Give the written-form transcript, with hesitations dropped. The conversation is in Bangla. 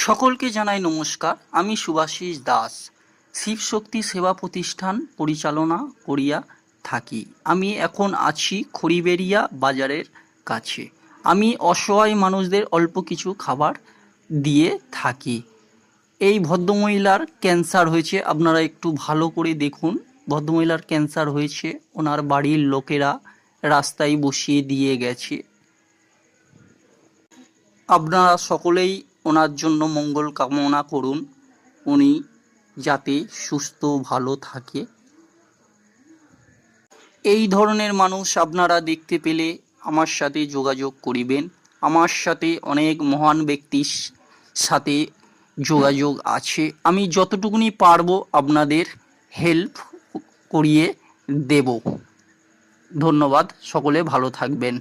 সকলকে জানাই নমস্কার। আমি শুভাশিস দাস শিবশক্তি সেবা প্রতিষ্ঠান পরিচালনা করিয়া থাকি। আমি এখন আছি খড়িবেড়িয়া বাজারের কাছে। আমি অসহায় মানুষদের অল্প কিছু খাবার দিয়ে থাকি। এই ভদ্রমহিলার ক্যান্সার হয়েছে, আপনারা একটু ভালো করে দেখুন। ভদ্রমহিলার ক্যান্সার হয়েছে, ওনার বাড়ির লোকেরা রাস্তায় বসিয়ে দিয়ে গেছে। আপনারা সকলেই ওনার জন্য মঙ্গল কামনা করুন, উনি যাতে সুস্থ ভালো থাকে। এই ধরনের মানুষ আপনারা দেখতে পেলে আমার সাথে যোগাযোগ করিবেন। আমার সাথে অনেক মহান ব্যক্তির সাথে যোগাযোগ আছে। আমি যতটুকুনি পারবো আপনাদের হেল্প করিয়ে দেব। ধন্যবাদ, সকলে ভালো থাকবেন।